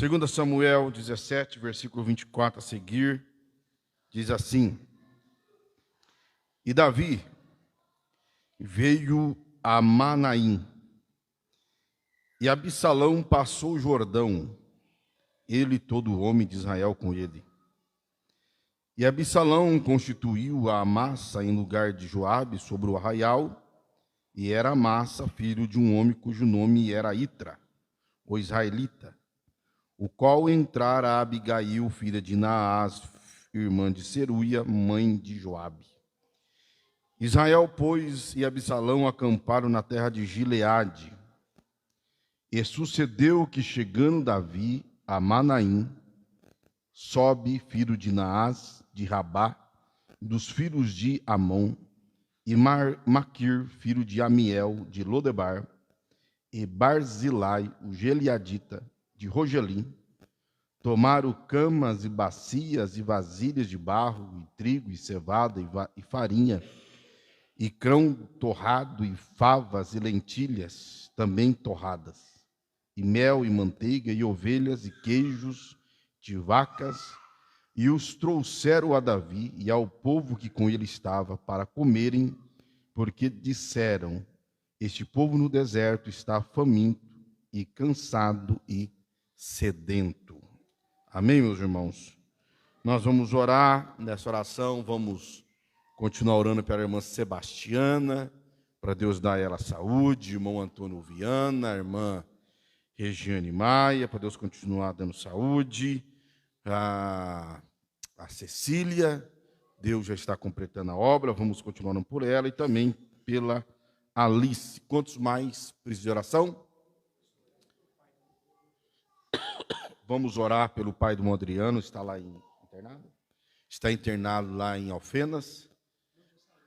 2 Samuel 17, versículo 24 a seguir, diz assim: E Davi veio a Manaim, e Absalão passou o Jordão, ele e todo o homem de Israel com ele. E Absalão constituiu a Amassa em lugar de Joabe sobre o arraial, e era Amassa filho de um homem cujo nome era Itra, o israelita, o qual entrara a Abigail, filha de Naás, irmã de Seruia, mãe de Joabe. Israel, pois, e Absalão acamparam na terra de Gileade. E sucedeu que, chegando Davi a Manaim, Sobe, filho de Naás, de Rabá, dos filhos de Amon, e Maquir, filho de Amiel, de Lodebar, e Barzilai, o Gileadita, de Rogelim, tomaram camas e bacias e vasilhas de barro, e trigo, e cevada, e farinha, e grão torrado, e favas, e lentilhas, também torradas, e mel, e manteiga, e ovelhas, e queijos de vacas, e os trouxeram a Davi e ao povo que com ele estava, para comerem, porque disseram: Este povo no deserto está faminto, e cansado, e sedento. Amém, meus irmãos? Nós vamos orar nessa oração, vamos continuar orando pela irmã Sebastiana, para Deus dar a ela saúde, irmão Antônio Viana, a irmã Regiane Maia, para Deus continuar dando saúde, a Cecília, Deus já está completando a obra, vamos continuar orando por ela, e também pela Alice. Quantos mais precisam de oração? Vamos orar pelo pai do Adriano, está lá internado? Está internado lá em Alfenas.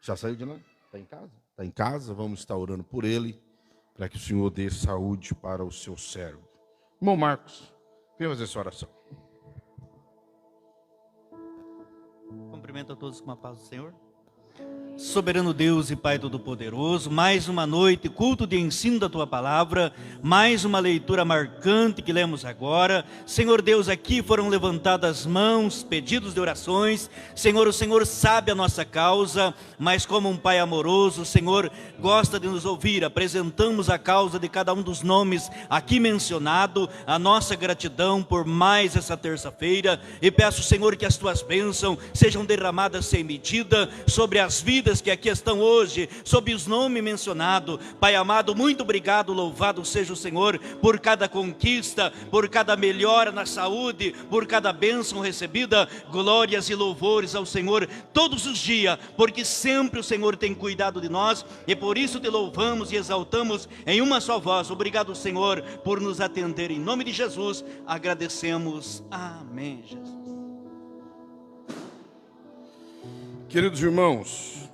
Já saiu de lá? Está em casa? Está em casa, vamos estar orando por ele, para que o Senhor dê saúde para o seu servo. Irmão Marcos, venha fazer essa oração. Cumprimento a todos com a paz do Senhor. Soberano Deus e Pai Todo-Poderoso, mais uma noite, culto de ensino da Tua Palavra, mais uma leitura marcante que lemos agora. Senhor Deus, aqui foram levantadas mãos, pedidos de orações. Senhor, o Senhor sabe a nossa causa, mas como um Pai amoroso, o Senhor gosta de nos ouvir. Apresentamos a causa de cada um dos nomes aqui mencionado, a nossa gratidão por mais essa terça-feira, e peço, Senhor, que as Tuas bênçãos sejam derramadas sem medida sobre as vidas que aqui estão hoje, sob os nomes mencionados. Pai amado, muito obrigado, louvado seja o Senhor por cada conquista, por cada melhora na saúde, por cada bênção recebida. Glórias e louvores ao Senhor todos os dias, porque sempre o Senhor tem cuidado de nós, e por isso te louvamos e exaltamos em uma só voz. Obrigado, Senhor, por nos atender. Em nome de Jesus, agradecemos. Amém, Jesus. Queridos irmãos,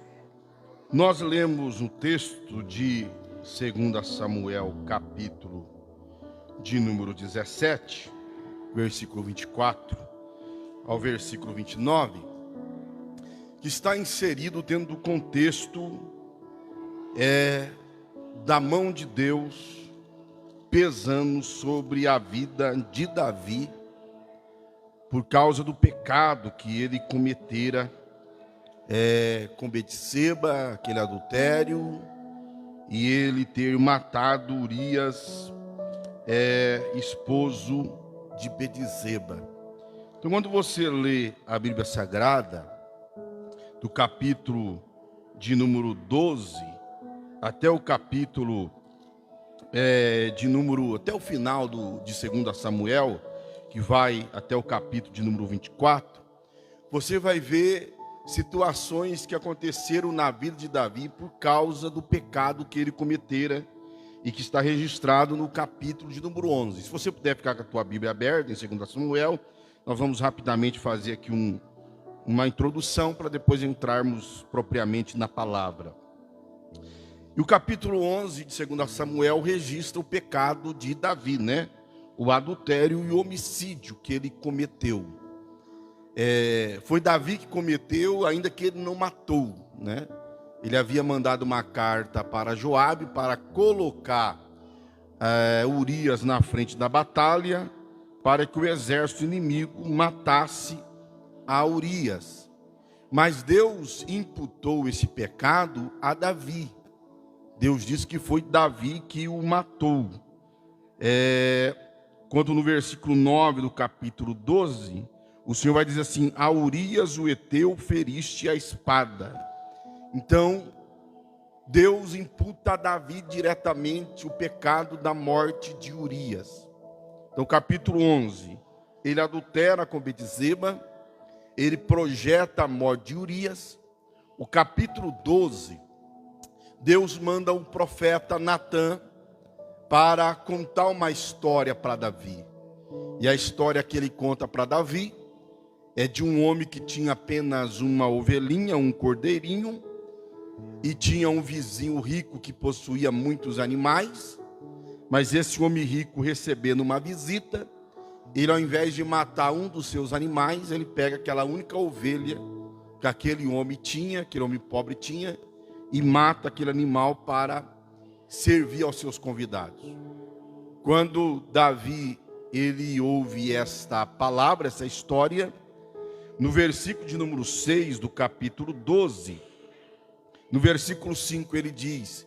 nós lemos o texto de 2 Samuel, capítulo de número 17, versículo 24 ao versículo 29, que está inserido dentro do contexto da mão de Deus pesando sobre a vida de Davi por causa do pecado que ele cometera com Betseba, aquele adultério, e ele ter matado Urias, esposo de Betseba. Então, quando você lê a Bíblia Sagrada, do capítulo de número 12 até o capítulo até o final de 2 Samuel, que vai até o capítulo de número 24, você vai ver situações que aconteceram na vida de Davi por causa do pecado que ele cometera e que está registrado no capítulo de número 11. Se você puder ficar com a tua Bíblia aberta em 2 Samuel, nós vamos rapidamente fazer aqui uma introdução para depois entrarmos propriamente na palavra. E o capítulo 11 de 2 Samuel registra o pecado de Davi, né? O adultério e o homicídio que ele cometeu. Foi Davi que cometeu, ainda que ele não matou, né? Ele havia mandado uma carta para Joabe para colocar Urias na frente da batalha, para que o exército inimigo matasse a Urias. Mas Deus imputou esse pecado a Davi. Deus disse que foi Davi que o matou. Quando no versículo 9 do capítulo 12, o Senhor vai dizer assim: a Urias o Eteu feriste a espada. Então, Deus imputa a Davi diretamente o pecado da morte de Urias. Então, capítulo 11, ele adultera com Betseba, ele projeta a morte de Urias. O capítulo 12, Deus manda um profeta Natã para contar uma história para Davi. E a história que ele conta para Davi é de um homem que tinha apenas uma ovelhinha, um cordeirinho, e tinha um vizinho rico que possuía muitos animais. Mas esse homem rico, recebendo uma visita, ele, ao invés de matar um dos seus animais, ele pega aquela única ovelha que aquele homem tinha, aquele homem pobre tinha, e mata aquele animal para servir aos seus convidados. Quando Davi, ele ouve esta palavra, essa história, no versículo de número 6 do capítulo 12, no versículo 5 ele diz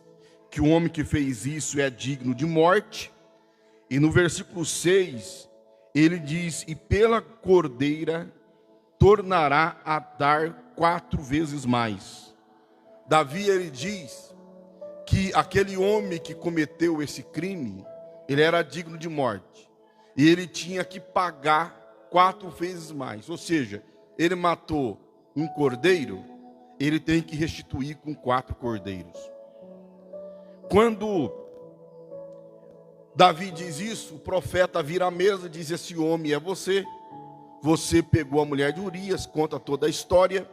que o homem que fez isso é digno de morte. E no versículo 6 ele diz: e pela cordeira tornará a dar 4 vezes mais. Davi, ele diz que aquele homem que cometeu esse crime, ele era digno de morte, e ele tinha que pagar 4 vezes mais. Ou seja, ele matou um cordeiro, ele tem que restituir com 4 cordeiros. Quando Davi diz isso, o profeta vira à mesa e diz: esse homem é você. Você pegou a mulher de Urias, conta toda a história.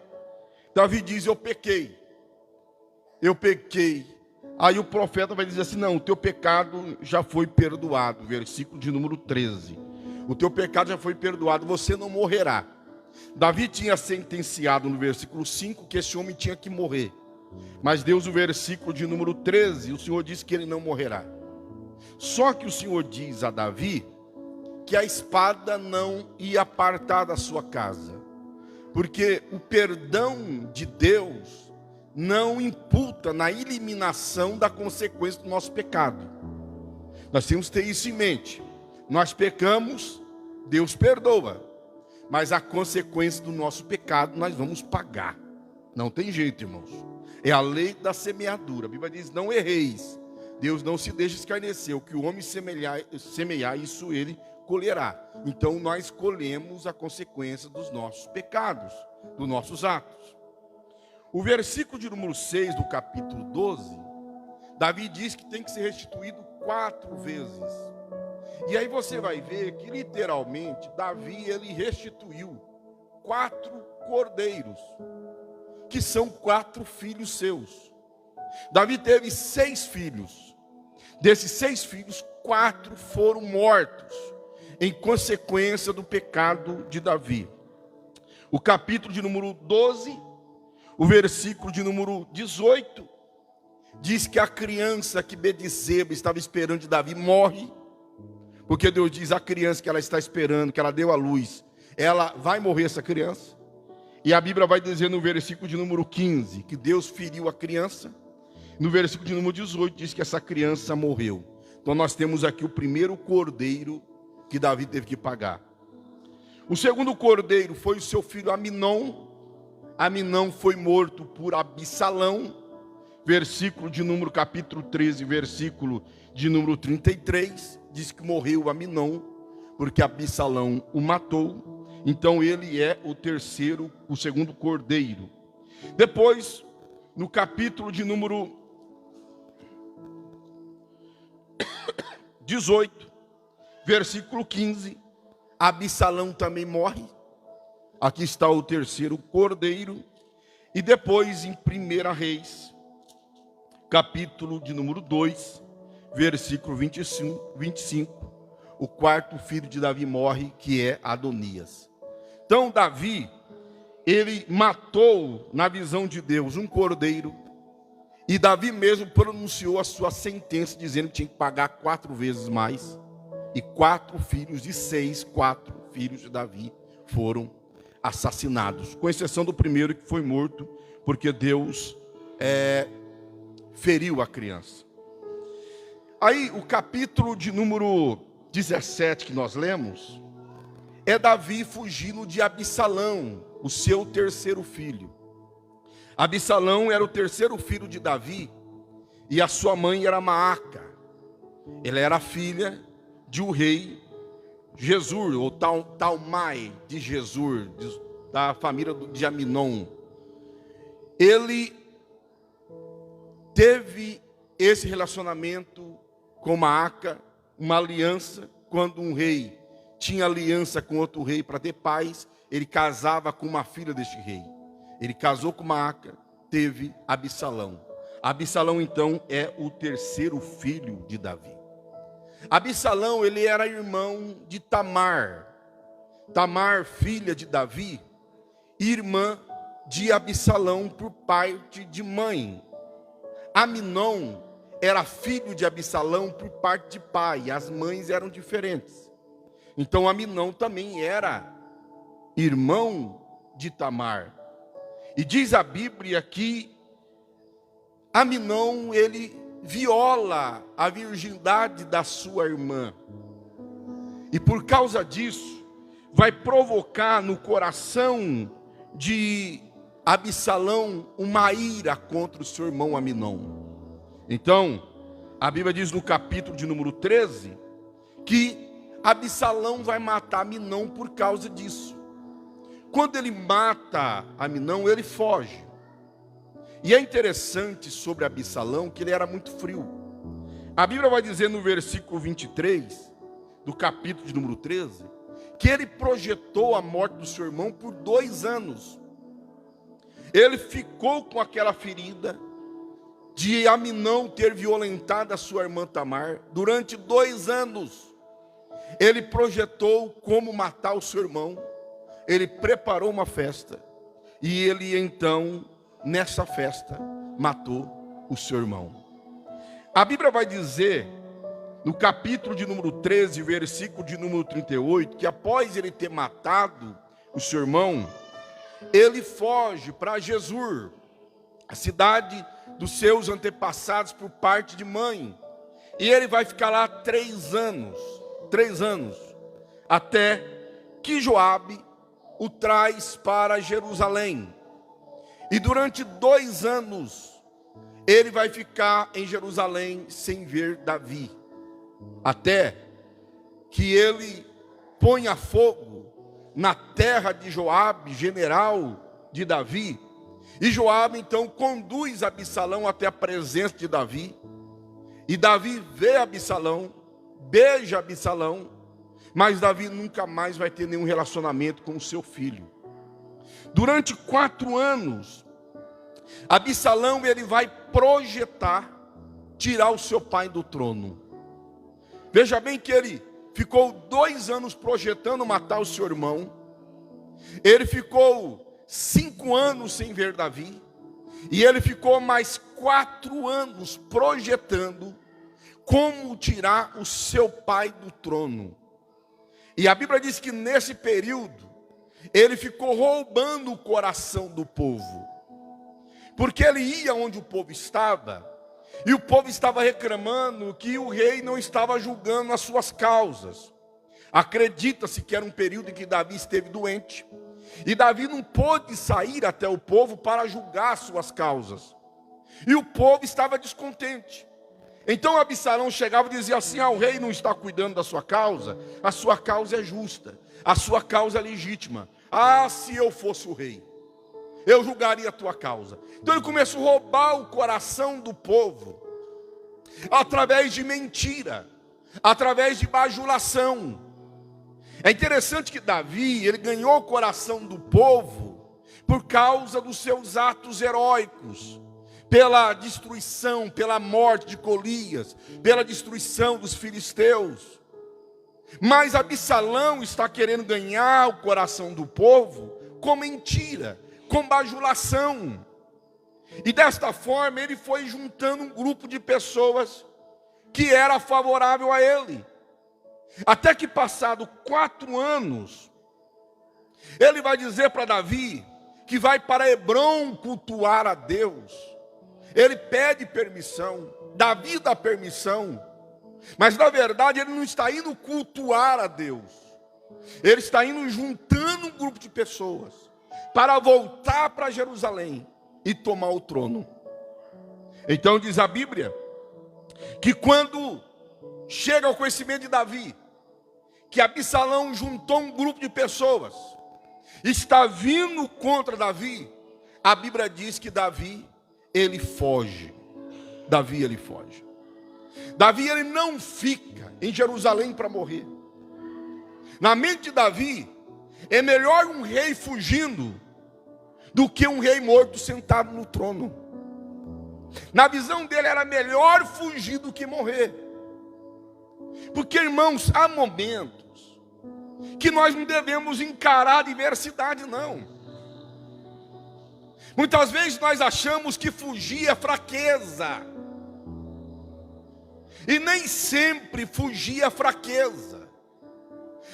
Davi diz: eu pequei. Aí o profeta vai dizer assim: não, o teu pecado já foi perdoado. Versículo de número 13. O teu pecado já foi perdoado, você não morrerá. Davi tinha sentenciado no versículo 5 que esse homem tinha que morrer. Mas Deus, no versículo de número 13, o Senhor disse que ele não morrerá. Só que o Senhor diz a Davi que a espada não ia apartar da sua casa, porque o perdão de Deus não imputa na eliminação da consequência do nosso pecado. Nós temos que ter isso em mente. Nós pecamos, Deus perdoa, mas a consequência do nosso pecado nós vamos pagar. Não tem jeito, irmãos. É a lei da semeadura. A Bíblia diz: não erreis. Deus não se deixa escarnecer. O que o homem semear, isso ele colherá. Então nós colhemos a consequência dos nossos pecados, dos nossos atos. O versículo de número 6 do capítulo 12, Davi diz que tem que ser restituído 4 vezes. E aí você vai ver que literalmente Davi, ele restituiu 4 cordeiros, que são 4 filhos seus. Davi teve 6 filhos. Desses 6 filhos, 4 foram mortos em consequência do pecado de Davi. O capítulo de número 12, o versículo de número 18, diz que a criança que Betseba estava esperando de Davi morre, porque Deus diz: a criança que ela está esperando, que ela deu à luz, ela vai morrer, essa criança. E a Bíblia vai dizer no versículo de número 15 que Deus feriu a criança. No versículo de número 18 diz que essa criança morreu. Então nós temos aqui o primeiro cordeiro que Davi teve que pagar. O segundo cordeiro foi o seu filho Aminon. Aminon foi morto por Absalão. Versículo de número capítulo 13, versículo de número 33, diz que morreu Aminon, porque Absalão o matou. Então ele é o segundo cordeiro. Depois, no capítulo de número 18, versículo 15, Absalão também morre. Aqui está o terceiro cordeiro. E depois, em 1 Reis, capítulo de número 2, versículo 25, o quarto filho de Davi morre, que é Adonias. Então Davi, ele matou, na visão de Deus, um cordeiro, e Davi mesmo pronunciou a sua sentença, dizendo que tinha que pagar 4 vezes mais. e 4 filhos de 6, 4 filhos de Davi foram assassinados, com exceção do primeiro que foi morto, porque Deus feriu a criança. Aí o capítulo de número 17 que nós lemos, é Davi fugindo de Absalão, o seu terceiro filho. Absalão era o terceiro filho de Davi, e a sua mãe era Maaca. Ela era filha de um rei Jesur, ou Talmai de Jesur, da família de Aminon. Ele teve esse relacionamento com Maaca, uma aliança. Quando um rei tinha aliança com outro rei para ter paz, ele casava com uma filha deste rei. Ele casou com Maaca, teve Absalão. Absalão então é o terceiro filho de Davi. Absalão, ele era irmão de Tamar. Tamar, filha de Davi, irmã de Absalão por parte de mãe. Aminon era filho de Absalão por parte de pai, as mães eram diferentes. Então Aminon também era irmão de Tamar. E diz a Bíblia que Aminon, ele viola a virgindade da sua irmã. E por causa disso, vai provocar no coração de Absalão uma ira contra o seu irmão Aminon. Então, a Bíblia diz no capítulo de número 13, que Absalão vai matar Aminon por causa disso. Quando ele mata Aminon, ele foge. E é interessante sobre Absalão que ele era muito frio. A Bíblia vai dizer no versículo 23, do capítulo de número 13, que ele projetou a morte do seu irmão por 2 anos. Ele ficou com aquela ferida de Aminon ter violentado a sua irmã Tamar durante 2 anos. Ele projetou como matar o seu irmão. Ele preparou uma festa. E ele então, nessa festa, matou o seu irmão. A Bíblia vai dizer, no capítulo de número 13, versículo de número 38, que após ele ter matado o seu irmão, ele foge para Jesur, a cidade dos seus antepassados por parte de mãe. E ele vai ficar lá 3 anos, até que Joabe o traz para Jerusalém. E durante 2 anos, ele vai ficar em Jerusalém sem ver Davi, até que ele ponha fogo na terra de Joabe, general de Davi. E Joabe então conduz Absalão até a presença de Davi. E Davi vê Absalão, beija Absalão, mas Davi nunca mais vai ter nenhum relacionamento com o seu filho. Durante 4 anos, Absalão ele vai projetar tirar o seu pai do trono. Veja bem que ele ficou 2 anos projetando matar o seu irmão. Ele ficou 5 anos sem ver Davi. E ele ficou mais 4 anos projetando como tirar o seu pai do trono. E a Bíblia diz que nesse período, ele ficou roubando o coração do povo. Porque ele ia onde o povo estava, e o povo estava reclamando que o rei não estava julgando as suas causas. Acredita-se que era um período em que Davi esteve doente, e Davi não pôde sair até o povo para julgar as suas causas. E o povo estava descontente. Então Absalão chegava e dizia assim: o rei não está cuidando da sua causa, a sua causa é justa, a sua causa é legítima. Se eu fosse o rei, eu julgaria a tua causa. Então ele começou a roubar o coração do povo, através de mentira, através de bajulação. É interessante que Davi, ele ganhou o coração do povo, por causa dos seus atos heróicos, pela destruição, pela morte de Golias, pela destruição dos filisteus. Mas Absalão está querendo ganhar o coração do povo com mentira, com bajulação. E desta forma ele foi juntando um grupo de pessoas que era favorável a ele. Até que passado 4 anos, ele vai dizer para Davi que vai para Hebrom cultuar a Deus. Ele pede permissão, Davi dá permissão, mas na verdade ele não está indo cultuar a Deus. Ele está indo juntando um grupo de pessoas para voltar para Jerusalém e tomar o trono. Então diz a Bíblia que quando chega ao conhecimento de Davi que Absalão juntou um grupo de pessoas, está vindo contra Davi, a Bíblia diz que Davi, ele foge. Davi, ele foge. Davi, ele não fica em Jerusalém para morrer. Na mente de Davi, é melhor um rei fugindo do que um rei morto sentado no trono. Na visão dele, era melhor fugir do que morrer. Porque, irmãos, há momentos que nós não devemos encarar a adversidade, não. Muitas vezes nós achamos que fugir é fraqueza. E nem sempre fugir é fraqueza.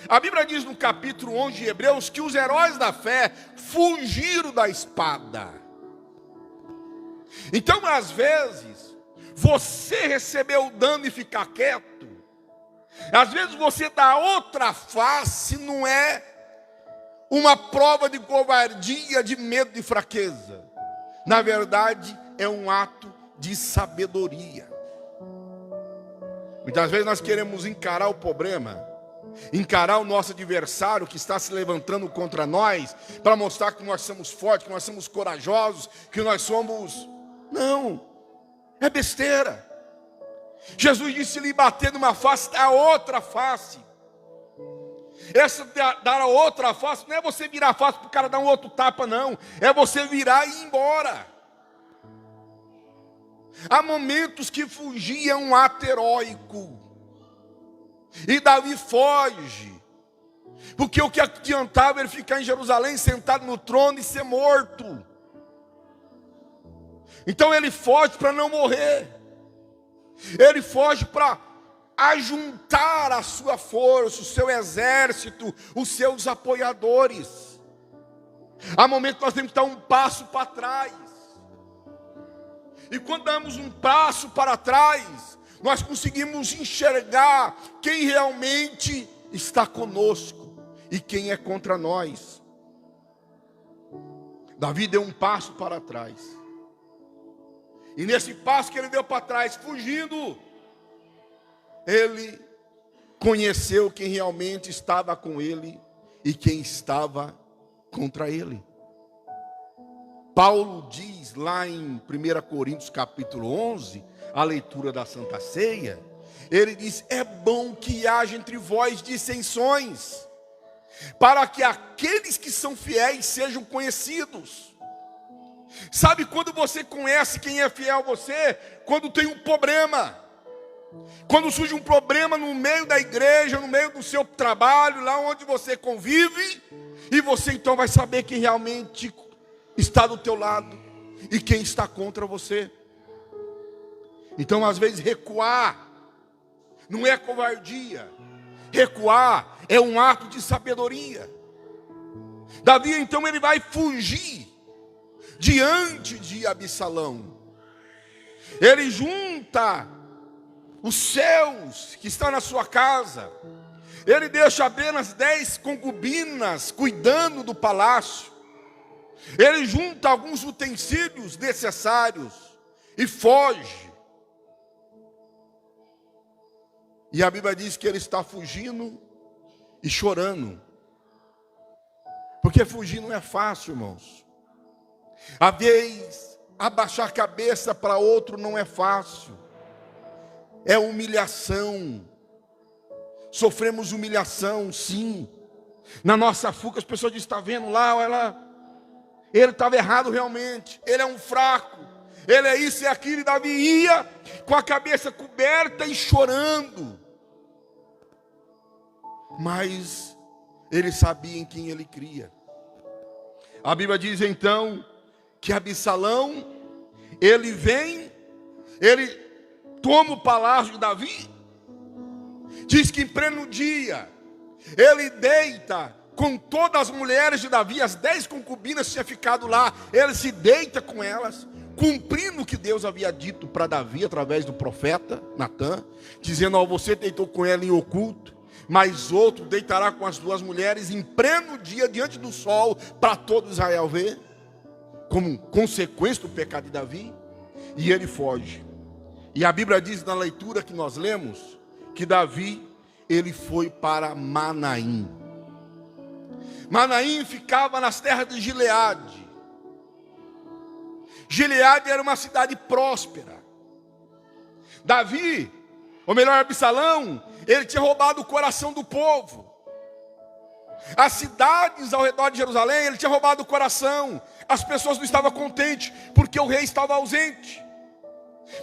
A Bíblia diz no capítulo 11 de Hebreus que os heróis da fé fugiram da espada. Então, às vezes, você recebeu o dano e ficar quieto. Às vezes você dá outra face, não é uma prova de covardia, de medo, de fraqueza. Na verdade, é um ato de sabedoria. Muitas vezes nós queremos encarar o problema, encarar o nosso adversário que está se levantando contra nós, para mostrar que nós somos fortes, que nós somos corajosos, que nós somos... Não, é besteira. Jesus disse: lhe bater numa face, dá outra face. Essa dar a outra face não é você virar a face para o cara dar um outro tapa, não. É você virar e ir embora. Há momentos que fugir é um ato heróico. E Davi foge. Porque o que adiantava ele ficar em Jerusalém sentado no trono e ser morto. Então ele foge para não morrer. Ele foge para ajuntar a sua força, o seu exército, os seus apoiadores. Há momentos que nós temos que dar um passo para trás. E quando damos um passo para trás, nós conseguimos enxergar quem realmente está conosco e quem é contra nós. Davi deu um passo para trás. E nesse passo que ele deu para trás, fugindo, ele conheceu quem realmente estava com ele e quem estava contra ele. Paulo diz lá em 1 Coríntios capítulo 11, a leitura da Santa Ceia, ele diz: é bom que haja entre vós dissensões, para que aqueles que são fiéis sejam conhecidos. Sabe quando você conhece quem é fiel a você? Quando tem um problema. Quando surge um problema no meio da igreja, no meio do seu trabalho, lá onde você convive, e você então vai saber quem realmente está do teu lado e quem está contra você. Então, às vezes, recuar não é covardia. Recuar é um ato de sabedoria. Davi, então, ele vai fugir diante de Absalão. Ele junta os seus que estão na sua casa. Ele deixa apenas 10 concubinas cuidando do palácio. Ele junta alguns utensílios necessários e foge. E a Bíblia diz que ele está fugindo e chorando. Porque fugir não é fácil, irmãos. Às vezes, abaixar a cabeça para outro não é fácil. É humilhação. Sofremos humilhação, sim. Na nossa fuga, as pessoas dizem: está vendo lá, ele estava errado realmente. Ele é um fraco. Ele é isso e aquilo. E Davi ia com a cabeça coberta e chorando. Mas ele sabia em quem ele cria. A Bíblia diz então que Absalão, ele vem, ele toma o palácio de Davi, Diz que em pleno dia, ele deita com todas as mulheres de Davi, as 10 concubinas que tinha ficado lá, ele se deita com elas, cumprindo o que Deus havia dito para Davi, através do profeta Natã, dizendo: ó, você deitou com ela em oculto, mas outro deitará com as 2 mulheres em pleno dia, diante do sol, para todo Israel ver, como consequência do pecado de Davi. E ele foge. E a Bíblia diz na leitura que nós lemos, que Davi, ele foi para Manaim. Manaim ficava nas terras de Gileade. Gileade era uma cidade próspera. Davi, ou melhor, Absalão, ele tinha roubado o coração do povo. As cidades ao redor de Jerusalém, ele tinha roubado o coração. As pessoas não estavam contentes, porque o rei estava ausente.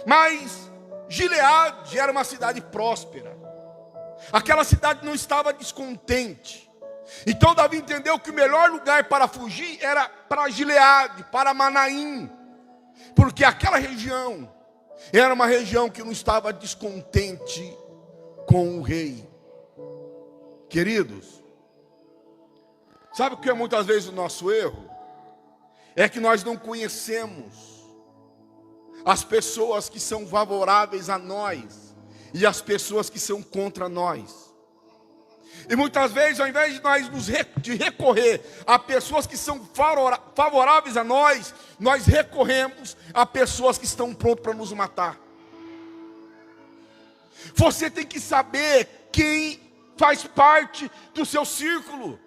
Mas Gileade era uma cidade próspera. Aquela cidade não estava descontente. Então Davi entendeu que o melhor lugar para fugir era para Gileade, para Manaim, porque aquela região era uma região que não estava descontente com o rei. Queridos, sabe o que é muitas vezes o nosso erro? É que nós não conhecemos as pessoas que são favoráveis a nós e as pessoas que são contra nós. E muitas vezes, ao invés de nós de recorrer a pessoas que são favoráveis a nós, nós recorremos a pessoas que estão prontas para nos matar. Você tem que saber quem faz parte do seu círculo.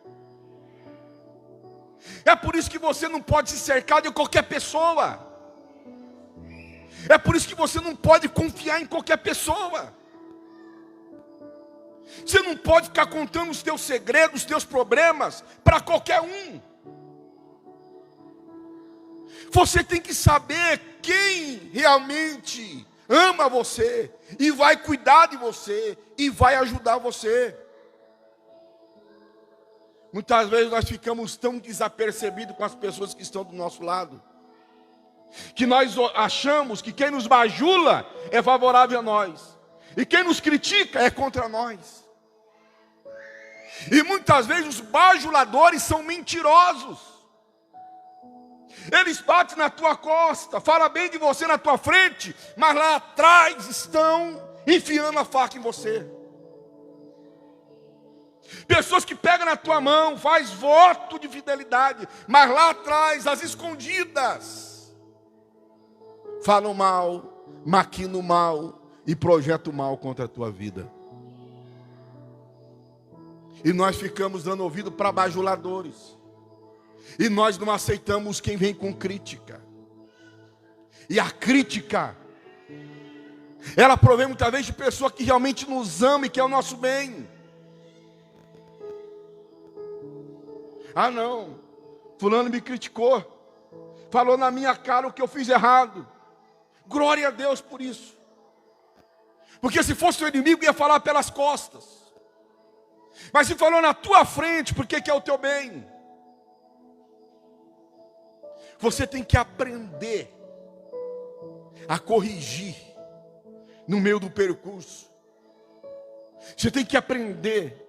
É por isso que você não pode se cercar de qualquer pessoa. É por isso que você não pode confiar em qualquer pessoa. Você não pode ficar contando os teus segredos, os teus problemas para qualquer um. Você tem que saber quem realmente ama você e vai cuidar de você e vai ajudar você. Muitas vezes nós ficamos tão desapercebidos com as pessoas que estão do nosso lado, que nós achamos que quem nos bajula é favorável a nós, e quem nos critica é contra nós. E muitas vezes os bajuladores são mentirosos. Eles batem na tua costa, falam bem de você na tua frente, mas lá atrás estão enfiando a faca em você. Pessoas que pegam na tua mão, faz voto de fidelidade, mas lá atrás, às escondidas, falam mal, maquinam mal e projetam mal contra a tua vida. E nós ficamos dando ouvido para bajuladores. E nós não aceitamos quem vem com crítica. E a crítica, ela provém muitas vezes de pessoa que realmente nos ama e quer o nosso bem. Ah não, fulano me criticou, falou na minha cara o que eu fiz errado. Glória a Deus por isso. Porque se fosse o inimigo ia falar pelas costas. Mas se falou na tua frente, porque que é o teu bem. Você tem que aprender a corrigir no meio do percurso. Você tem que aprender.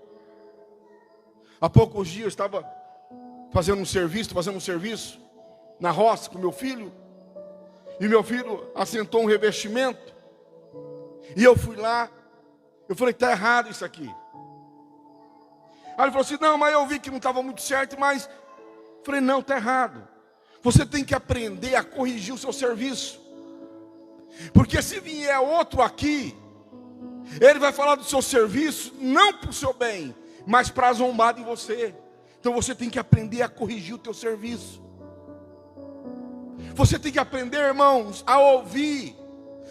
Há poucos dias eu estava fazendo um serviço na roça com meu filho. E meu filho assentou um revestimento. E eu fui lá. Eu falei, está errado isso aqui. Aí ele falou assim, não, mas eu vi que não estava muito certo, mas... Eu falei, não, está errado. Você tem que aprender a corrigir o seu serviço. Porque se vier outro aqui, ele vai falar do seu serviço, não para o seu bem, mas para zombar de você. Então você tem que aprender a corrigir o teu serviço. Você tem que aprender, irmãos, a ouvir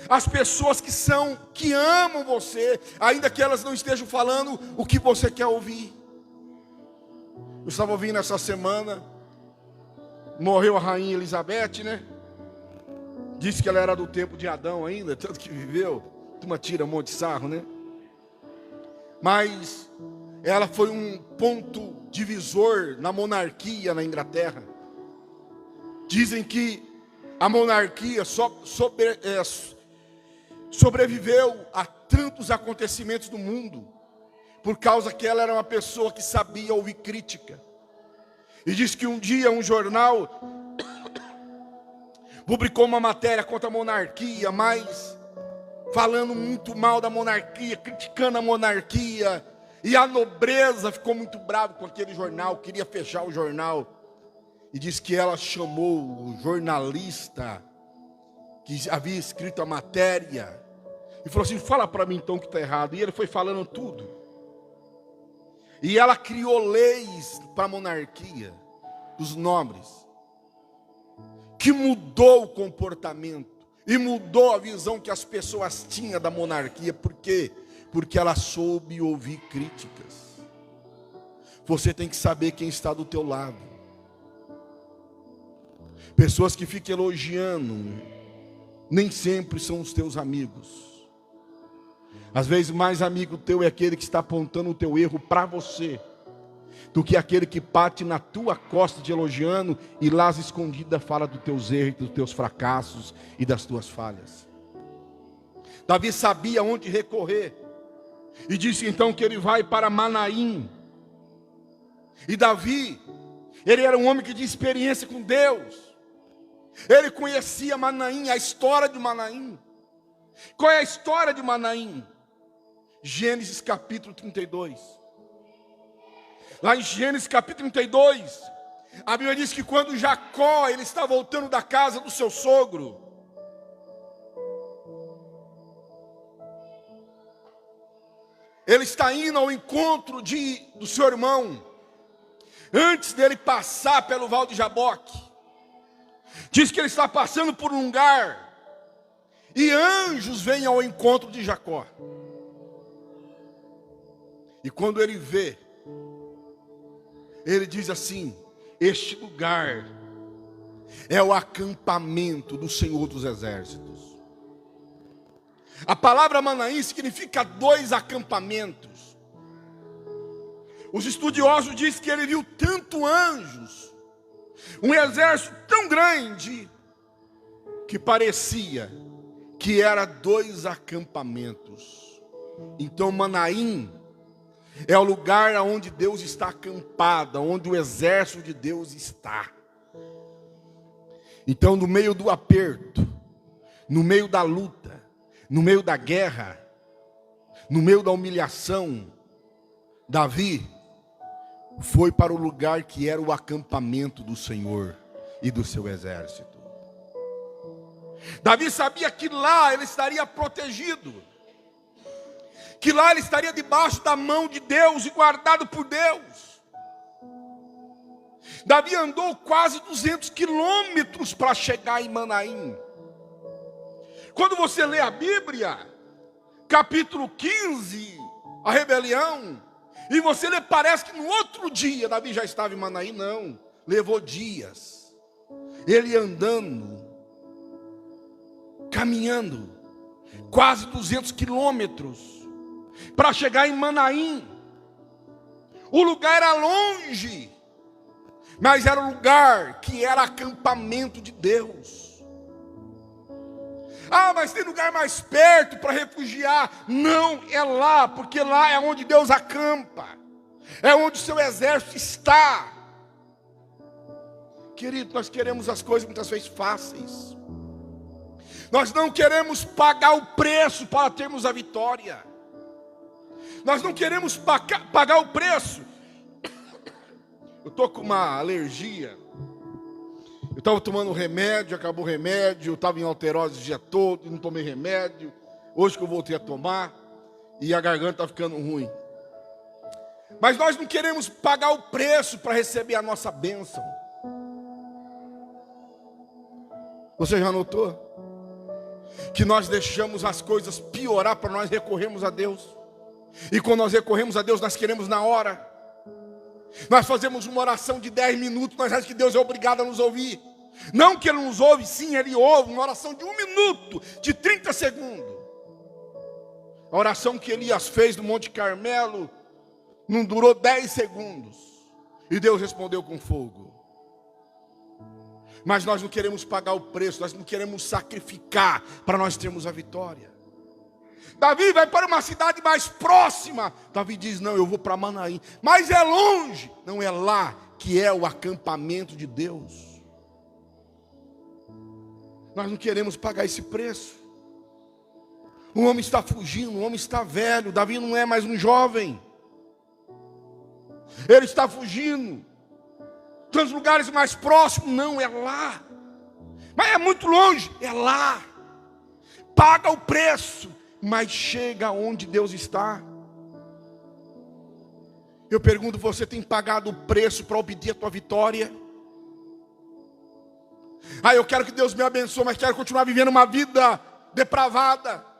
as pessoas que amam você, ainda que elas não estejam falando o que você quer ouvir. Eu estava ouvindo essa semana, morreu a rainha Elizabeth, né? Disse que ela era do tempo de Adão ainda, tanto que viveu. Turma tira um monte de sarro, né? Mas ela foi um ponto divisor na monarquia na Inglaterra. Dizem que a monarquia sobreviveu a tantos acontecimentos do mundo, por causa que ela era uma pessoa que sabia ouvir crítica. E diz que um dia um jornal publicou uma matéria contra a monarquia, mas falando muito mal da monarquia, criticando a monarquia. E a nobreza ficou muito brava com aquele jornal, queria fechar o jornal. E diz que ela chamou o jornalista que havia escrito a matéria e falou assim: fala para mim então que está errado. E ele foi falando tudo. E ela criou leis para a monarquia dos nobres, que mudou o comportamento e mudou a visão que as pessoas tinham da monarquia. Por quê? Porque ela soube ouvir críticas. Você tem que saber quem está do teu lado. Pessoas que ficam elogiando nem sempre são os teus amigos. Às vezes mais amigo teu é aquele que está apontando o teu erro para você, do que aquele que bate na tua costa te elogiando e lá às escondidas fala dos teus erros, dos teus fracassos e das tuas falhas. Davi sabia onde recorrer e disse então que ele vai para Manaim. E Davi, ele era um homem que tinha experiência com Deus. Ele conhecia Manaim, a história de Manaim. Qual é a história de Manaim? Gênesis capítulo 32. Lá em Gênesis capítulo 32, a Bíblia diz que quando Jacó ele está voltando da casa do seu sogro, ele está indo ao encontro do seu irmão, antes dele passar pelo Val de Jaboque. Diz que ele está passando por um lugar, e anjos vêm ao encontro de Jacó. E quando ele vê, ele diz assim: este lugar é o acampamento do Senhor dos Exércitos. A palavra Manaim significa 2 acampamentos. Os estudiosos dizem que ele viu tanto anjos, um exército tão grande, que parecia que era 2 acampamentos. Então Manaim é o lugar onde Deus está acampado, onde o exército de Deus está. Então, no meio do aperto, no meio da luta, no meio da guerra, no meio da humilhação, Davi foi para o lugar que era o acampamento do Senhor e do seu exército. Davi sabia que lá ele estaria protegido, que lá ele estaria debaixo da mão de Deus e guardado por Deus. Davi andou quase 200 quilômetros para chegar em Manaim. Quando você lê a Bíblia, capítulo 15, a rebelião, e você lê, parece que no outro dia Davi já estava em Manaim. Não, levou dias, ele andando, caminhando, quase 200 quilômetros, para chegar em Manaim. O lugar era longe, mas era um lugar que era acampamento de Deus. Ah, mas tem lugar mais perto para refugiar. Não, é lá, porque lá é onde Deus acampa, é onde o seu exército está. Querido, nós queremos as coisas muitas vezes fáceis. Nós não queremos pagar o preço para termos a vitória. Nós não queremos pagar o preço. Eu estou com uma alergia. Eu estava tomando remédio, acabou o remédio. Eu estava em alterose o dia todo, não tomei remédio. Hoje que eu voltei a tomar, e a garganta está ficando ruim. Mas nós não queremos pagar o preço para receber a nossa bênção. Você já notou? Que nós deixamos as coisas piorar para nós recorrermos a Deus. E quando nós recorremos a Deus, nós queremos na hora. Nós fazemos uma oração de 10 minutos, nós achamos que Deus é obrigado a nos ouvir. Não que Ele nos ouve, sim, Ele ouve. Uma oração de 1 minuto, de 30 segundos. A oração que Elias fez no Monte Carmelo não durou 10 segundos. E Deus respondeu com fogo. Mas nós não queremos pagar o preço, nós não queremos sacrificar para nós termos a vitória. Davi vai para uma cidade mais próxima. Davi diz, não, eu vou para Manaim. Mas é longe. Não é lá que é o acampamento de Deus. Nós não queremos pagar esse preço. O homem está fugindo, o homem está velho. Davi não é mais um jovem. Ele está fugindo. Tem os lugares mais próximos, não, é lá. Mas é muito longe, é lá. Paga o preço, mas chega onde Deus está. Eu pergunto, você tem pagado o preço para obter a tua vitória? Eu quero que Deus me abençoe, mas quero continuar vivendo uma vida depravada.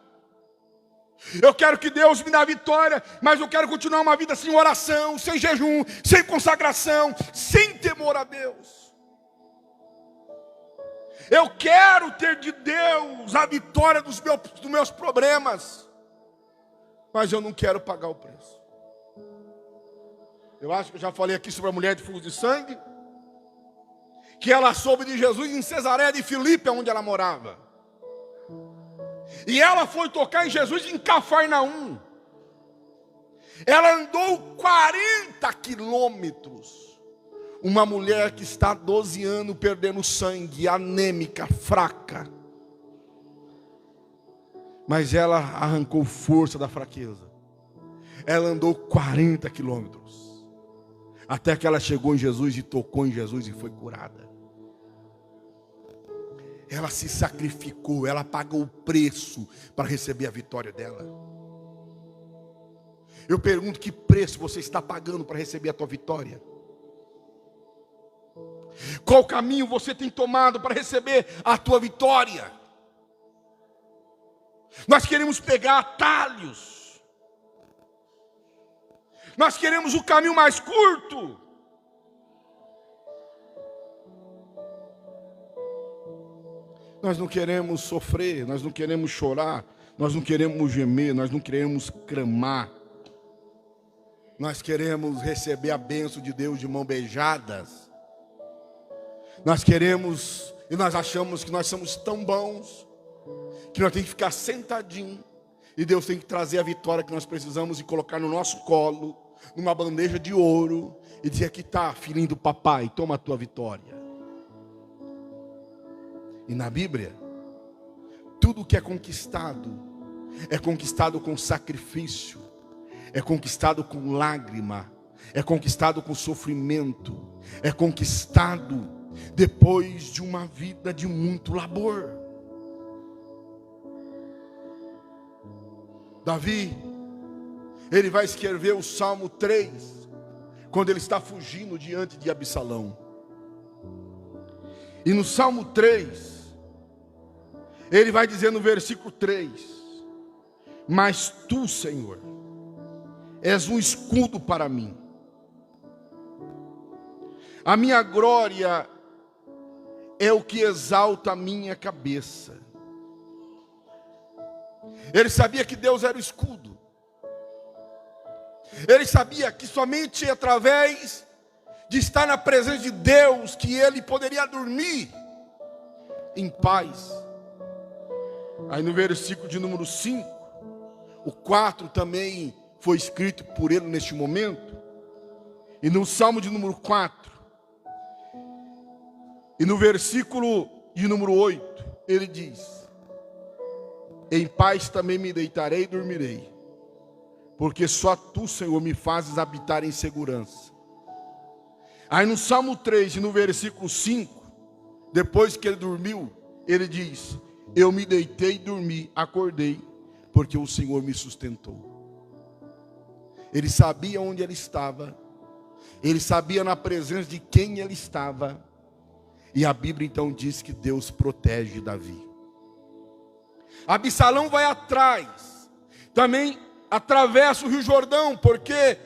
Eu quero que Deus me dê vitória, mas eu quero continuar uma vida sem oração, sem jejum, sem consagração, sem temor a Deus. Eu quero ter de Deus a vitória dos meus problemas, mas eu não quero pagar o preço. Eu acho que eu já falei aqui sobre a mulher de fluxo de sangue, que ela soube de Jesus em Cesareia de Filipe, onde ela morava. E ela foi tocar em Jesus em Cafarnaum. Ela andou 40 quilômetros. Uma mulher que está há 12 anos perdendo sangue, anêmica, fraca. Mas ela arrancou força da fraqueza. Ela andou 40 quilômetros. Até que ela chegou em Jesus e tocou em Jesus e foi curada. Ela se sacrificou, ela pagou o preço para receber a vitória dela. Eu pergunto, que preço você está pagando para receber a tua vitória? Qual caminho você tem tomado para receber a tua vitória? Nós queremos pegar atalhos. Nós queremos o caminho mais curto. Nós não queremos sofrer, nós não queremos chorar, nós não queremos gemer, nós não queremos clamar. Nós queremos receber a bênção de Deus de mãos beijadas. Nós queremos, e nós achamos que nós somos tão bons, que nós temos que ficar sentadinho, e Deus tem que trazer a vitória que nós precisamos e colocar no nosso colo, numa bandeja de ouro, e dizer, aqui está, filhinho do papai, toma a tua vitória. E na Bíblia, tudo que é conquistado com sacrifício, é conquistado com lágrima, é conquistado com sofrimento, é conquistado depois de uma vida de muito labor. Davi, ele vai escrever o Salmo 3, quando ele está fugindo diante de Absalão. E no Salmo 3, ele vai dizer no versículo 3, mas tu, Senhor, és um escudo para mim. A minha glória é o que exalta a minha cabeça. Ele sabia que Deus era o escudo. Ele sabia que somente através de estar na presença de Deus que ele poderia dormir em paz. Aí no versículo de número 5, o 4 também foi escrito por ele neste momento. E no Salmo de número 4, e no versículo de número 8, ele diz: em paz também me deitarei e dormirei, porque só tu, Senhor, me fazes habitar em segurança. Aí no Salmo 3, e no versículo 5, depois que ele dormiu, ele diz: eu me deitei e dormi, acordei, porque o Senhor me sustentou. Ele sabia onde ele estava, ele sabia na presença de quem ele estava, e a Bíblia então diz que Deus protege Davi. Absalão vai atrás, também atravessa o Rio Jordão, porque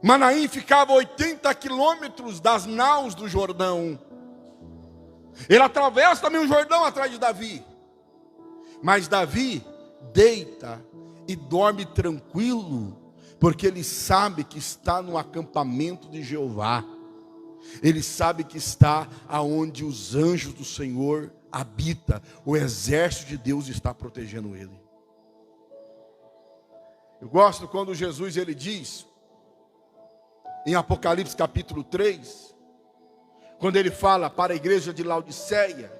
Manaim ficava a 80 quilômetros das naus do Jordão. Ele atravessa também o Jordão atrás de Davi. Mas Davi deita e dorme tranquilo, porque ele sabe que está no acampamento de Jeová. Ele sabe que está aonde os anjos do Senhor habitam. O exército de Deus está protegendo ele. Eu gosto quando Jesus ele diz, em Apocalipse capítulo 3, quando ele fala para a igreja de Laodiceia,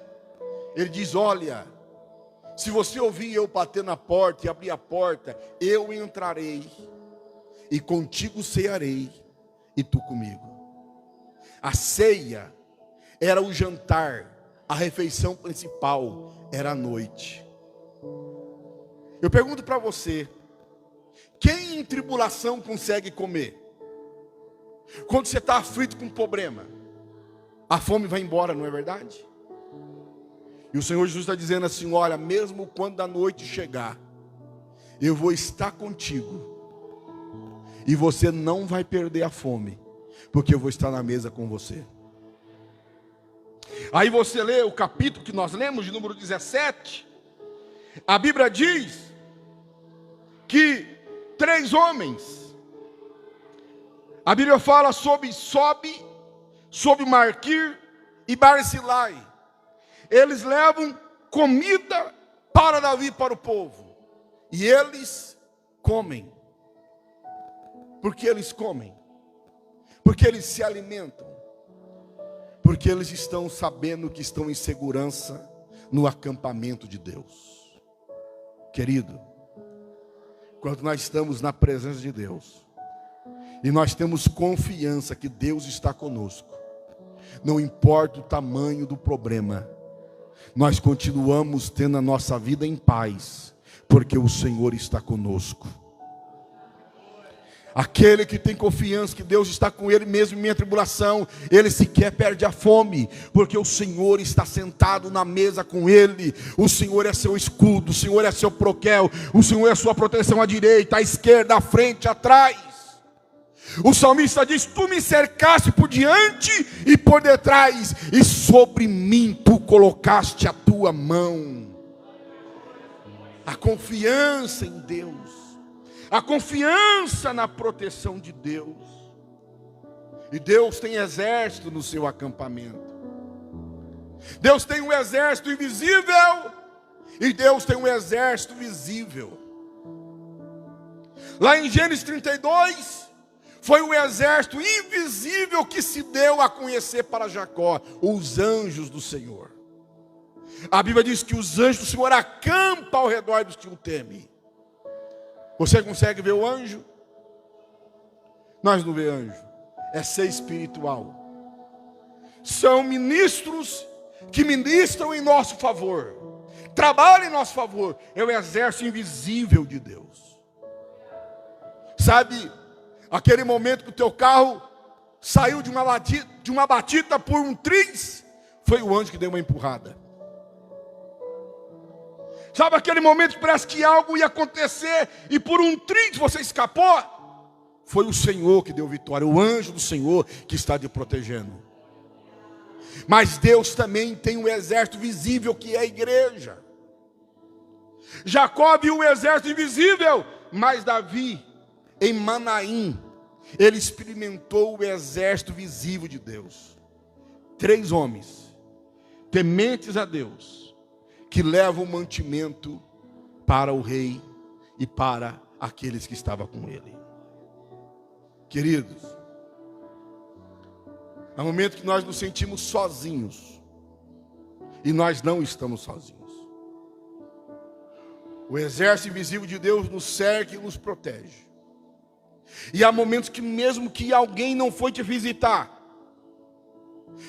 ele diz: olha, se você ouvir eu bater na porta e abrir a porta, eu entrarei e contigo cearei e tu comigo. A ceia era o jantar, a refeição principal era a noite. Eu pergunto para você, quem em tribulação consegue comer? Quando você está aflito com um problema, a fome vai embora, não é verdade? E o Senhor Jesus está dizendo assim: olha, mesmo quando a noite chegar, eu vou estar contigo, e você não vai perder a fome, porque eu vou estar na mesa com você. Aí você lê o capítulo que nós lemos, de número 17, a Bíblia diz que 3 homens, a Bíblia fala sobre Marquir e Barzilai. Eles levam comida para Davi, para o povo, e eles comem. Por que eles comem? Porque eles se alimentam, porque eles estão sabendo que estão em segurança no acampamento de Deus. Querido, quando nós estamos na presença de Deus, e nós temos confiança que Deus está conosco, não importa o tamanho do problema, nós continuamos tendo a nossa vida em paz, porque o Senhor está conosco. Aquele que tem confiança que Deus está com ele mesmo em meia tribulação, ele sequer perde a fome, porque o Senhor está sentado na mesa com ele. O Senhor é seu escudo, o Senhor é seu broquel, o Senhor é sua proteção à direita, à esquerda, à frente, atrás. O salmista diz: tu me cercaste por diante e por detrás, e sobre mim tu colocaste a tua mão. A confiança em Deus, a confiança na proteção de Deus. E Deus tem exército no seu acampamento. Deus tem um exército invisível, e Deus tem um exército visível. Lá em Gênesis 32, foi o exército invisível que se deu a conhecer para Jacó, os anjos do Senhor. A Bíblia diz que os anjos do Senhor acampam ao redor dos que o temem. Você consegue ver o anjo? Nós não vemos anjo. É ser espiritual. São ministros que ministram em nosso favor, trabalham em nosso favor. É o exército invisível de Deus. Sabe, aquele momento que o teu carro saiu de uma batida por um triz, foi o anjo que deu uma empurrada. Sabe aquele momento que parece que algo ia acontecer e por um triz você escapou? Foi o Senhor que deu vitória, o anjo do Senhor que está te protegendo. Mas Deus também tem um exército visível, que é a igreja. Jacó viu um exército invisível, mas Davi, em Manaim, ele experimentou o exército visível de Deus. 3 homens, tementes a Deus, que levam mantimento para o rei e para aqueles que estavam com ele. Queridos, há um momento que nós nos sentimos sozinhos, e nós não estamos sozinhos. O exército invisível de Deus nos cerca e nos protege. E há momentos que mesmo que alguém não foi te visitar,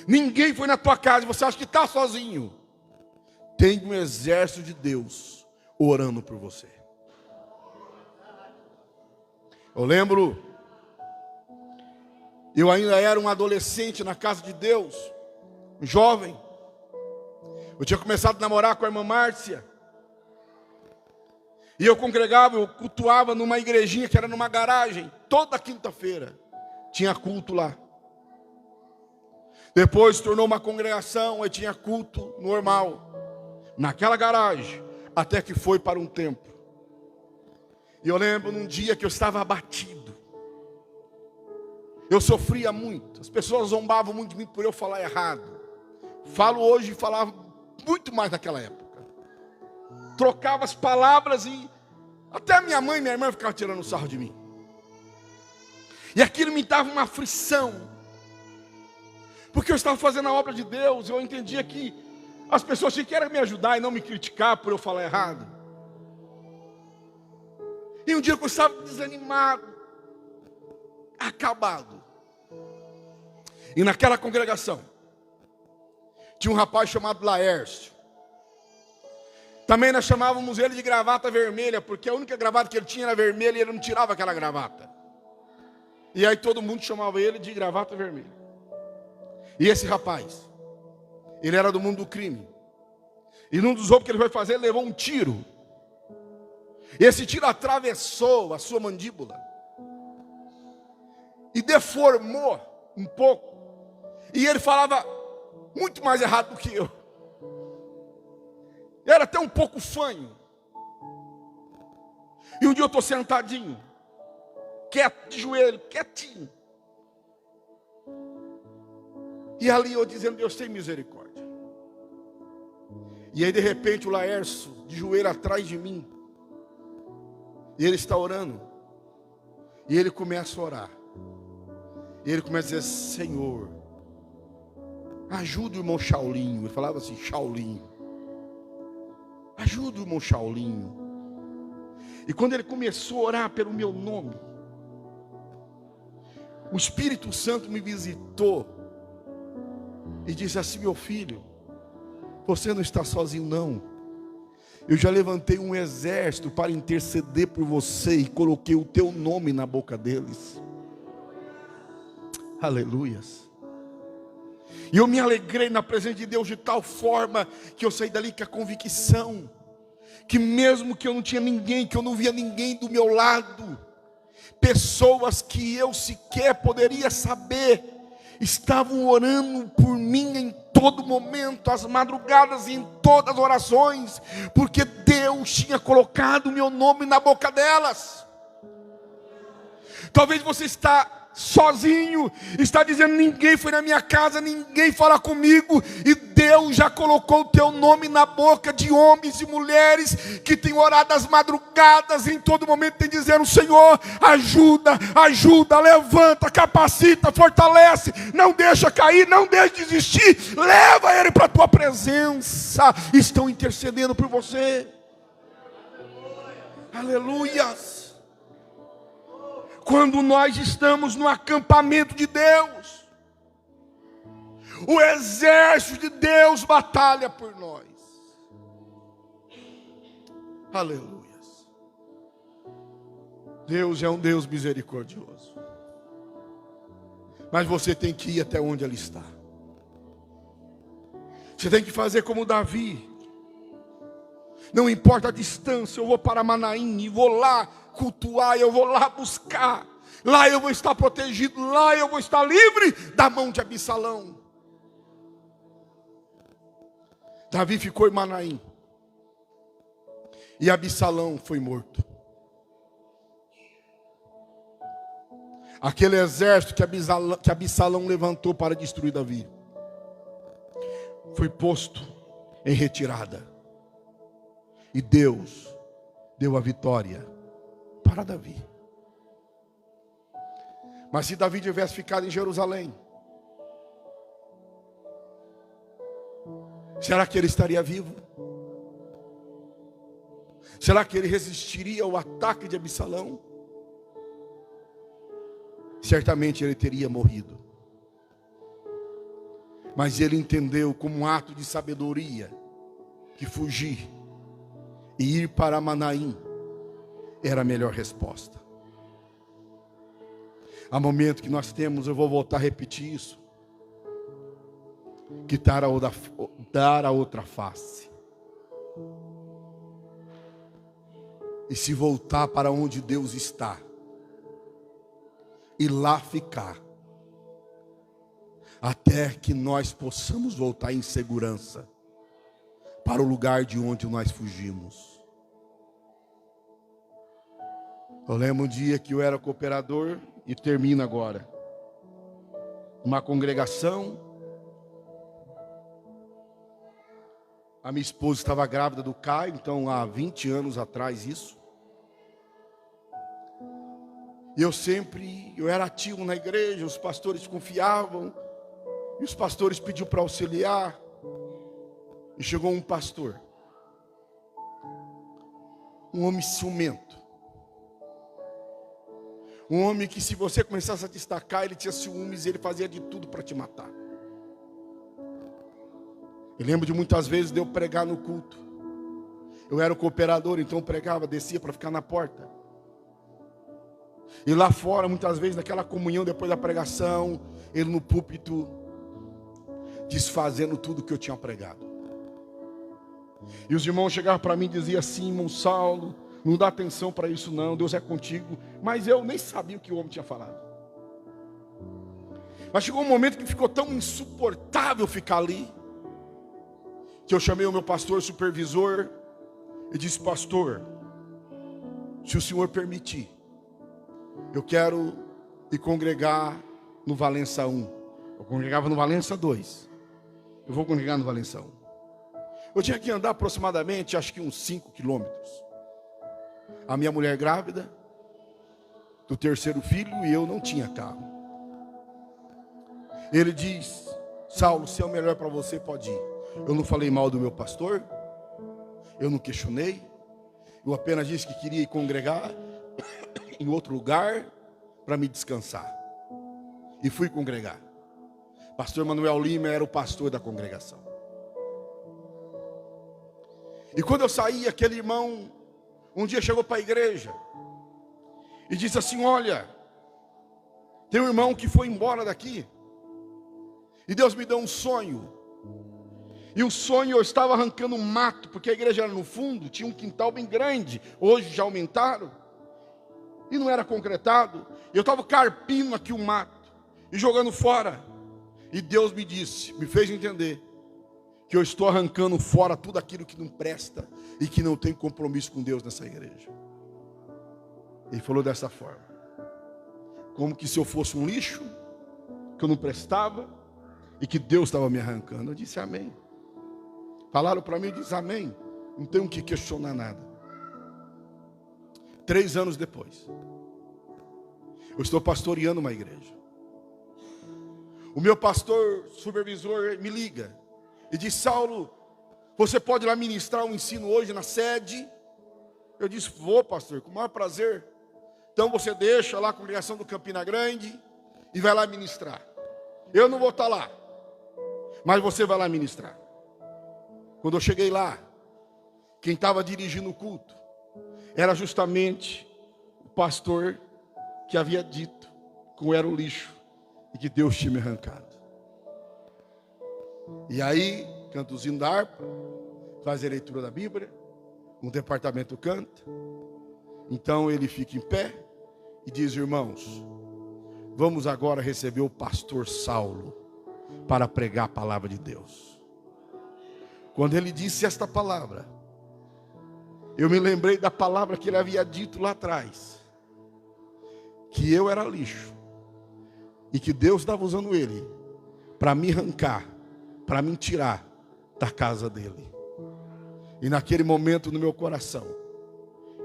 ninguém foi na tua casa, você acha que está sozinho, tem um exército de Deus orando por você. Eu lembro, eu ainda era um adolescente na casa de Deus, um jovem. Eu tinha começado a namorar com a irmã Márcia. E eu congregava, eu cultuava numa igrejinha que era numa garagem. Toda quinta-feira tinha culto lá. Depois se tornou uma congregação, aí tinha culto normal naquela garagem, até que foi para um templo. E eu lembro num dia que eu estava abatido. Eu sofria muito. As pessoas zombavam muito de mim por eu falar errado. Falo hoje e falava muito mais naquela época. Trocava as palavras e Até a minha mãe e minha irmã ficavam tirando sarro de mim. E aquilo me dava uma aflição. Porque eu estava fazendo a obra de Deus. Eu entendia que as pessoas tinham que me ajudar e não me criticar por eu falar errado. E um dia que eu estava desanimado, acabado. E naquela congregação tinha um rapaz chamado Laércio. Também nós chamávamos ele de gravata vermelha, porque a única gravata que ele tinha era vermelha e ele não tirava aquela gravata. E aí todo mundo chamava ele de gravata vermelha. E esse rapaz, ele era do mundo do crime. E num dos roubos que ele foi fazer, ele levou um tiro. E esse tiro atravessou a sua mandíbula e deformou um pouco. E ele falava muito mais errado do que eu. Era até um pouco fanho. E um dia eu estou sentadinho, quieto, de joelho, quietinho. E ali eu dizendo, Deus tem misericórdia. E aí de repente o Laércio, de joelho atrás de mim, e ele está orando. E ele começa a orar. E ele começa a dizer, Senhor, ajuda o irmão Shaulinho. Ele falava assim, Shaulinho. Ajuda o irmão Shaulinho. E quando ele começou a orar pelo meu nome, o Espírito Santo me visitou e disse assim, meu filho, você não está sozinho não. Eu já levantei um exército para interceder por você e coloquei o teu nome na boca deles. Aleluias. E eu me alegrei na presença de Deus de tal forma que eu saí dali com a convicção que mesmo que eu não tinha ninguém, que eu não via ninguém do meu lado, pessoas que eu sequer poderia saber, estavam orando por mim em todo momento, às madrugadas e em todas as orações, porque Deus tinha colocado o meu nome na boca delas. Talvez você está sozinho, está dizendo, ninguém foi na minha casa, ninguém fala comigo, e Deus já colocou o teu nome na boca de homens e mulheres que têm orado às madrugadas, e em todo momento tem dizendo, Senhor, ajuda, ajuda, levanta, capacita, fortalece, não deixa cair, não deixa desistir, leva ele para a tua presença. Estão intercedendo por você. Aleluias. Quando nós estamos no acampamento de Deus, o exército de Deus batalha por nós. Aleluias. Deus é um Deus misericordioso. Mas você tem que ir até onde Ele está. Você tem que fazer como Davi. Não importa a distância, eu vou para Manaim e vou lá cultuar, eu vou lá buscar. Lá eu vou estar protegido, lá eu vou estar livre da mão de Absalão. Davi ficou em Manaim. E Absalão foi morto. Aquele exército que Absalão levantou para destruir Davi foi posto em retirada. E Deus deu a vitória para Davi. Mas se Davi tivesse ficado em Jerusalém, será que ele estaria vivo? Será que ele resistiria ao ataque de Absalão? Certamente ele teria morrido. Mas ele entendeu como um ato de sabedoria que fugir e ir para Manaim era a melhor resposta. Há momento que nós temos, eu vou voltar a repetir isso, que dar a outra face. E se voltar para onde Deus está, e lá ficar, até que nós possamos voltar em segurança para o lugar de onde nós fugimos. Eu lembro um dia que eu era cooperador, e termino agora, uma congregação, a minha esposa estava grávida do Caio, então há 20 anos atrás isso, E eu era ativo na igreja, os pastores confiavam, e os pastores pediam para auxiliar. E chegou um pastor, um homem ciumento, um homem que, se você começasse a destacar, ele tinha ciúmes e ele fazia de tudo para te matar. Eu lembro de muitas vezes de eu pregar no culto. Eu era o cooperador, então eu pregava, descia para ficar na porta. E lá fora, muitas vezes, naquela comunhão depois da pregação, ele no púlpito, desfazendo tudo que eu tinha pregado. E os irmãos chegavam para mim e diziam assim: irmão Saulo, não dá atenção para isso não, Deus é contigo. Mas eu nem sabia o que o homem tinha falado. Mas chegou um momento que ficou tão insuportável ficar ali, que eu chamei o meu pastor supervisor e disse: pastor, se o senhor permitir, eu quero ir congregar no Valença 1. Eu congregava no Valença 2. Eu vou congregar no Valença 1. Eu tinha que andar aproximadamente, acho que uns 5 quilômetros. A minha mulher grávida, do terceiro filho, e eu não tinha carro. Ele diz: Saulo, se é o melhor para você, pode ir. Eu não falei mal do meu pastor, eu não questionei, eu apenas disse que queria ir congregar em outro lugar para me descansar. E fui congregar. Pastor Manuel Lima era o pastor da congregação. E quando eu saí, aquele irmão um dia chegou para a igreja e disse assim: olha, tem um irmão que foi embora daqui e Deus me deu um sonho. E o sonho, eu estava arrancando mato, porque a igreja era no fundo, tinha um quintal bem grande, hoje já aumentaram, e não era concretado. Eu estava carpindo aqui o mato e jogando fora. E Deus me disse, me fez entender, que eu estou arrancando fora tudo aquilo que não presta e que não tem compromisso com Deus nessa igreja. Ele falou dessa forma, como que se eu fosse um lixo, que eu não prestava e que Deus estava me arrancando. Eu disse amém. Falaram para mim e disse amém. Não tenho que questionar nada. 3 anos depois, eu estou pastoreando uma igreja. O meu pastor supervisor me liga e diz: Saulo, você pode ir lá ministrar um ensino hoje na sede? Eu disse: vou, pastor, com o maior prazer. Então você deixa lá a congregação do Campina Grande e vai lá ministrar. Eu não vou estar lá, mas você vai lá ministrar. Quando eu cheguei lá, quem estava dirigindo o culto era justamente o pastor que havia dito que eu era um lixo e que Deus tinha me arrancado. E aí, canta o hino da harpa, faz a leitura da Bíblia, um departamento canta. Então ele fica em pé e diz: irmãos, vamos agora receber o pastor Saulo para pregar a palavra de Deus. Quando ele disse esta palavra, eu me lembrei da palavra que ele havia dito lá atrás, que eu era lixo e que Deus estava usando ele para me arrancar, para me tirar da casa dele. E naquele momento no meu coração,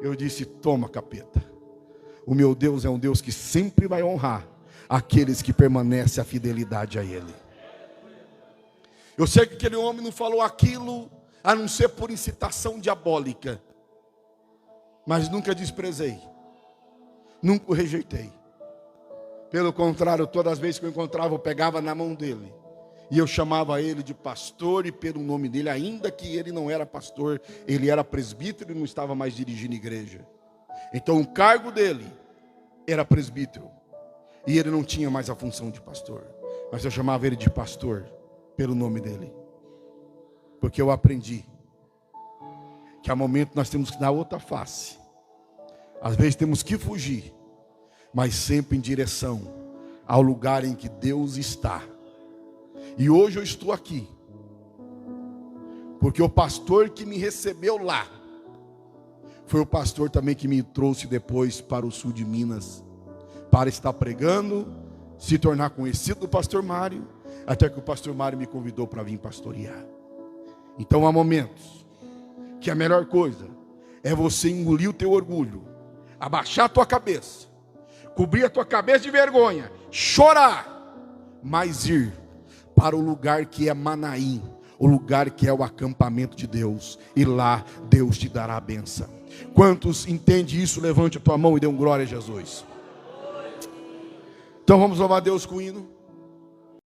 eu disse: toma, capeta, o meu Deus é um Deus que sempre vai honrar aqueles que permanecem a fidelidade a ele. Eu sei que aquele homem não falou aquilo a não ser por incitação diabólica, mas nunca desprezei, nunca o rejeitei. Pelo contrário, todas as vezes que eu encontrava, eu pegava na mão dele e eu chamava ele de pastor, e pelo nome dele, ainda que ele não era pastor, ele era presbítero e não estava mais dirigindo igreja. Então o cargo dele era presbítero e ele não tinha mais a função de pastor, mas eu chamava ele de pastor pelo nome dele, porque eu aprendi que há momentos nós temos que dar outra face. Às vezes temos que fugir, mas sempre em direção ao lugar em que Deus está. E hoje eu estou aqui porque o pastor que me recebeu lá foi o pastor também que me trouxe depois para o sul de Minas, para estar pregando, se tornar conhecido do pastor Mário, até que o pastor Mário me convidou para vir pastorear. Então há momentos que a melhor coisa é você engolir o teu orgulho, abaixar a tua cabeça, cobrir a tua cabeça de vergonha, chorar, mas ir para o lugar que é Manaim, o lugar que é o acampamento de Deus, e lá Deus te dará a benção. Quantos entendem isso? Levante a tua mão e dê um glória a Jesus. Então vamos louvar a Deus com o hino.